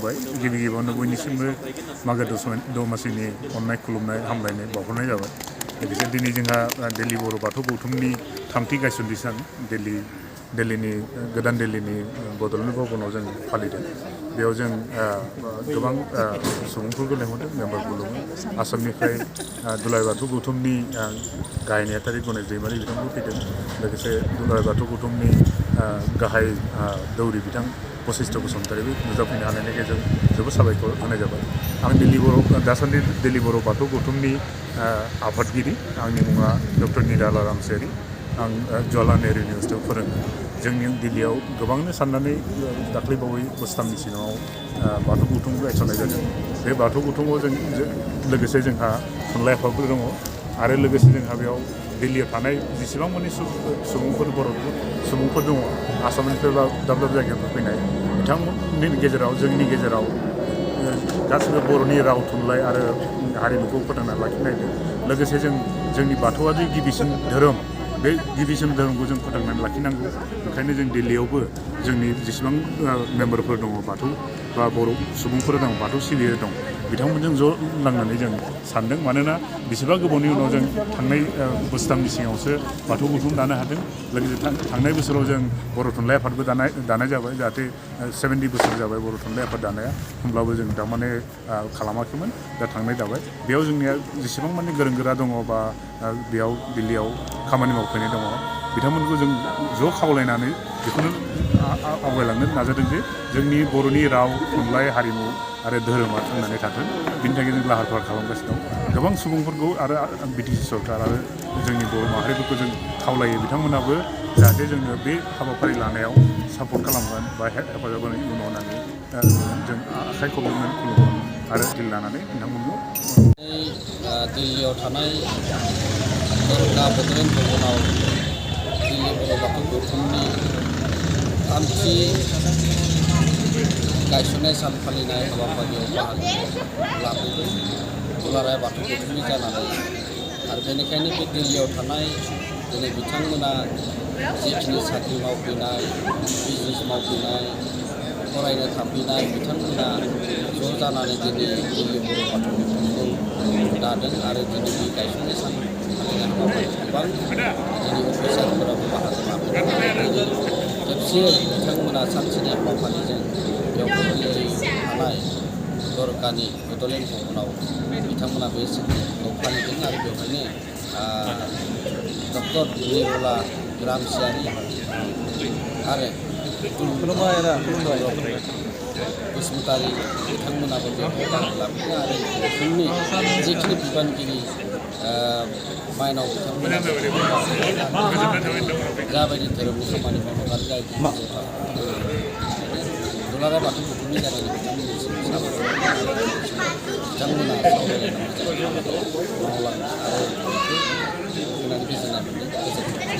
खुलुमबाय गिबि गिबियावनो बयनिसिमबो मागो दमासिनि अननाय खुलुमनाय हामलायनाय बावहरनाय जाबाय लोगोसे दिनै जोंहा दिल्ली बर' बाथौ गौथुमनि थामथि गायसनथि सान दिल्लीनि गोदान दिल्लीनि बड'लेण्ड भवनाव जों फालिदों बेयाव जों गोबां सुबुंफोरखौ लेंहरदों मेम्बारफोर दङ आसामनिफ्राय दुलाराय बाथौ गौथुमनि गाहाय नेहाथारि गणेश दैमारि बिथांखौ फैदों लोगोसे दुलाराय बाथौ गौथुमनि गाहाय दौरि बिथां बशिष्ठ बसुमतारीबो नुजाफैनो हानायनि गेजेरजों जोबोद साबायखर होनाय जाबाय आं दासान्दि दिल्ली बर' बाथौ गौथुमनि आफादगिरि आंनि मुङा डक्टर निराला रामसियारि आं जवाहरलाल नेहरू इउनिभारसिटियाव फोरोङो जोंनि दिल्लीयाव गोबांनो साननानै दाख्लैबावै बोसोरथामनि सिगाङाव बाथौ गौथुम गायसननाय जादों बे बाथौ गौथुमाव लोगोसे जोंहा थुनलाइ आफादफोर दङ आरो लोगोसे जोंहा बेयाव दिल्लीयाव थानाय जेसेबां मानि सुबुंफोर बर' सुबुंफोर दङ आसामनिफ्राय बा दाब दाब जायगानिफ्राय फैनाय बिथांमोननि गेजेराव जोंनि गेजेराव गासिबो बर'नि राव थुनलाइ आरो हारिमुखौ फोथांना लाखिनायदों लोगोसे जोंनि बाथौआदि गिबिसिन धोरोम बे गिबिसिन धोरोमखौ जों फोथांनानै लाखिनांगौ ओंखायनो जों दिल्लीयावबो जोंनि जेसेबां मेम्बारफोर दङ बाथौ बा बर' सुबुंफोर दं बाथौ सिबियारि दं बिथांमोनजों ज' नांनानै जों सानदों मानोना बेसेबा गोबावनि उनाव जों थांनाय बोसोरथामनि सिगाङावसो बाथौ गौथुम दानो हादों लोगोसे थांनाय बोसोराव जों बर' थुनलाइ आफादबो दानाय जाबाय जाहाथे 70 बोसोर जाबाय बर' थुनलाइ आफाद दानाया होमब्लाबो जों थारमाने खालामाखैमोन दा थांनाय जाबाय बेयाव जोंनिया जेसेबां माने गोरों गोरा दङ बा बेयाव दिल्लीयाव खामानि मावफैनाय दङ बिथांमोनखौ जों ज' खावलायनानै बेखौनो आवगायलांनो नाजादों जे जोंनि बर'नि राव थुनलाइ हारिमु आरो धोरोमा थांनानै थाथों बिनि थाखाय जों लाहार फाहार खालामगासिनो दं गोबां सुबुंफोरखौ आरो BTC सरकार आरो जोंनि बर' माहारिफोरखौ जों खावलायो बिथांमोनाबो जाहाथे जोङो बे हाबाफारि लानायाव सापर्ट खालामगोन बा हेफाजाब होनायनि उनाव होनानै जों आखाइ खबजोबनानै खुलुमगोन आरो दिल लानानै बिथांमोनखौ दिल्लीयाव थानाय दरगा बड'लेण्ड भवनाव दिल्ली बर' बाथौ गौथुमनि थामथि गायसननाय सान फालिनाय हाबाफारियाव बाहागो लाफैदों दुलाराय बाथौ गौथुमनि जानानै आरो बेनिखायनो बे दिल्लीयाव थानाय दिनै बिथांमोना जिखिनि साख्रि मावफैनाय बिजनेस मावफैनाय फरायनो थाफैनाय बिथांमोना ज' जानानै दिनै दिल्ली बर' बाथौ गौथुमखौ दादों आरो दिनै बे गायसननाय सान फालिनाय हाबाफारि गोबां दिनै अफिसारफोराबो बाहागो लाफैदों खेबसेयै बिथांमोना सानसेनि हाबाफारिजों बेयाव दिल्ली थानाय दरगानि बड'लेण्ड भवनाव बिथांमोना बे सानखौ फालिदों आरो बेवहायनो डक्टर निराला रामसियारि आरो बसुमतारी बिथांमोनाबो बेवहाय बाहागो लाफैदों आरो जोंनि जिखिनि बिबानगिरि माइनाव बिथांमोना जाबायदि धोरोमनि खामानि मावनो आरो दुलाराय बाथौ गौथुमनि जानानै बिथांमोननिसिम साबायखर बिथांमोना सावरायलायनानै मावलाङो आरो होनानै गोजोननाय मोन्दों।